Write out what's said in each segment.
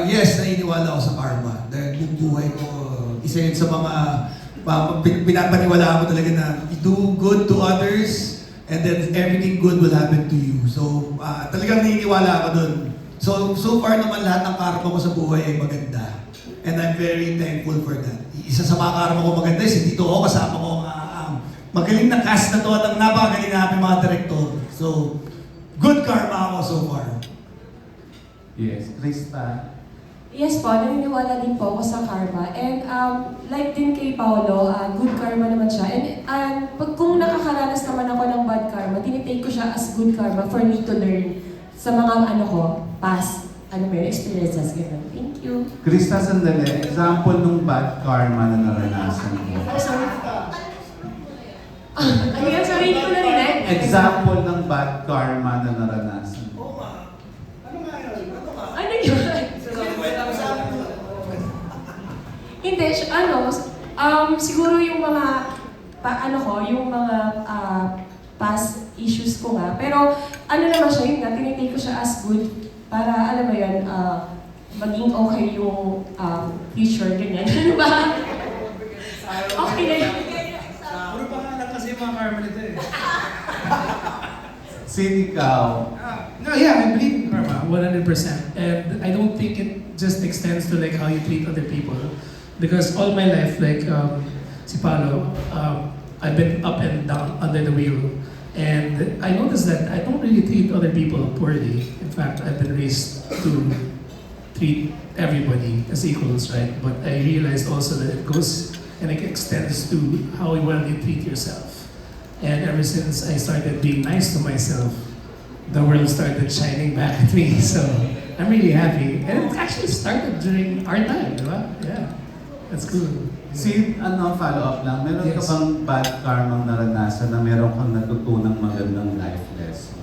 Yes, naniniwala ako sa karma. Dahil yung buhay ko, isa yun sa mga pinapaniwalaan ko talaga na you do good to others and then everything good will happen to you. So, talagang naniniwala ako dun. So far naman lahat ng karma ko sa buhay ay maganda. And I'm very thankful for that. Isa sa mga karma ko maganda is dito ako kasama ko ang magaling na cast na to at ang napakagaling na aming mga director. So, good karma ako so far. Yes, Krista. Yes po, naniniwala din po ako sa karma. And like din kay Paolo, good karma naman siya. And kung nakakaranas naman ako ng bad karma, tinitake ko siya as good karma for me to learn sa mga past experiences. Ganun. Thank you. Krista, sandali. Example ng bad karma na naranasan mo. Sorry. Ano yan? Sorry, hindi ko narinig. Example ng bad karma na naranasan mo. Ano yun? Hindi, siguro yung mga, yung mga past issues ko nga. Pero ano naman siya, yun nga, tinitake ko siya as good para, alam mo yun, maging okay yung future, ganyan. Ano ba? Okay na yun. Puro pangalan kasi yung mga karma nito eh. Sino ikaw? No, yeah, I believe in karma 100%. And I don't think it just extends to like how you treat other people. Because all my life, like si Paolo, I've been up and down under the wheel. And I noticed that I don't really treat other people poorly. In fact, I've been raised to treat everybody as equals, right? But I realized also that it goes and it extends to how well you treat yourself. And ever since I started being nice to myself, the world started shining back at me. So I'm really happy. And it actually started during our time, di ba? Yeah, that's cool. Follow-up lang. Meron ka Yes. bang bad karma naranasan na meron kang natutunang magandang life lesson?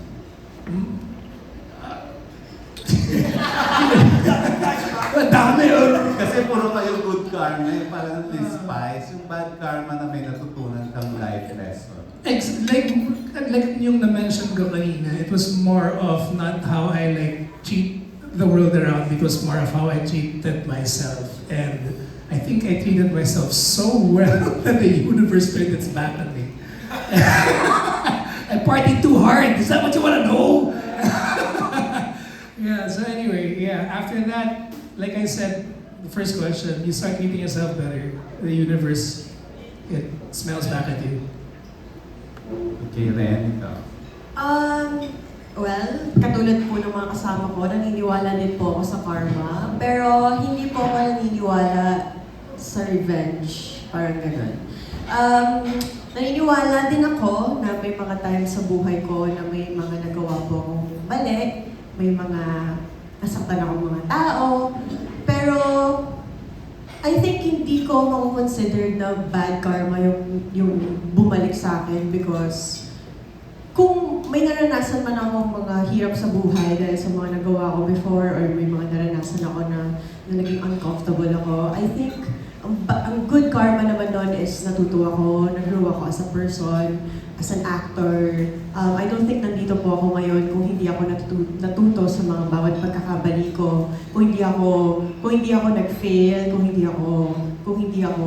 Ang dami yun! Kasi puro kayo good karma eh. Parang despise. Yung bad karma na may natutunan kang life lesson. Like yung na-mention ko kanina, it was more of not how I treat the world around me, it was more of how I treated myself. And I think I treated myself so well that the universe turned its back on me. I partied too hard, is that what you want to know? Yeah, so anyway, after that, like I said, the first question, you start treating yourself better, the universe, it smells back at you. Okay, Ren, ikaw. Well, katulad po ng mga kasama ko, naniniwala din po ako sa karma. Pero hindi po ako naniniwala sa revenge. Parang ganun. Naniniwala din ako na may mga times sa buhay ko na may mga nagawa po akong mali, may mga nasaktan akong mga tao. Pero I think hindi ko mako-consider na bad karma yung bumalik sa akin because kung may naranasan man akong mga hirap sa buhay dahil sa mga nagawa ko before or may mga naranasan ako na naging uncomfortable ako, I think ang good karma naman doon is natuto ako, nag-grow ako as a person, as an actor. I don't think nandito po ako ngayon kung hindi ako natuto sa mga bawat pagkakamali ko, kung hindi ako nag-fail, kung hindi ako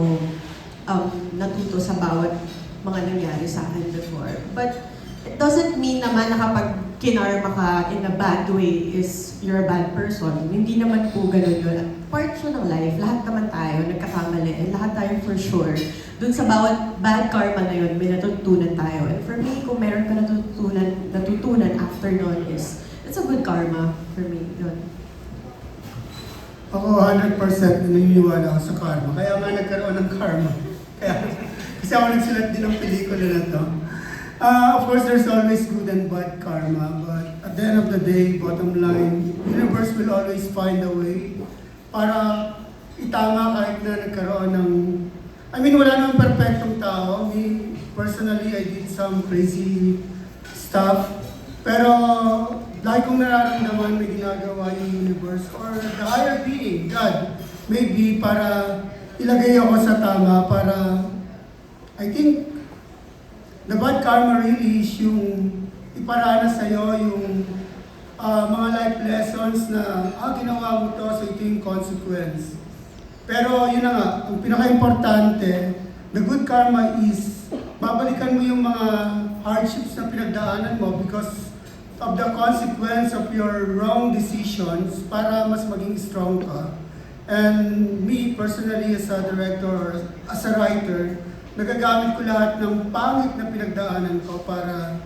natuto sa bawat mga nangyari sa akin before. But it doesn't mean naman na kapag kinarma ka in a bad way is you're a bad person. Hindi naman po ganun yun. Part siya ng life. Lahat naman tayo nagkakamali. And lahat tayo for sure. Dun sa bawat bad karma na yun, may natutunan tayo. And for me, kung meron ka natutunan after nun is, it's a good karma for me. Yun. Ako 100% naniniwala ako sa karma. Kaya nga nagkaroon ng karma. Kasi ako nagsulat din ng pelikula na to. Of course, there's always good and bad karma, but at the end of the day, bottom line, universe will always find a way para itama kahit na nagkaroon ng... I mean, wala namang perfectong tao. Me, personally, I did some crazy stuff. Pero, like kung nararamdaman, may ginagawa yung universe or the higher being, God, maybe para ilagay ako sa tama para, I think, the bad karma really is yung iparana sa'yo yung mga life lessons na, ginawa mo to, so ito yung consequence. Pero yun na nga, ang pinaka-importante, the good karma is, babalikan mo yung mga hardships na pinagdaanan mo because of the consequence of your wrong decisions para mas maging strong ka. And me, personally, as a director, as a writer, nagagamit ko lahat ng pangit na pinagdaanan ko para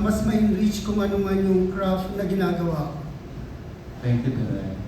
mas ma-enrich kung ano man yung craft na ginagawa ko. Thank you, Direk.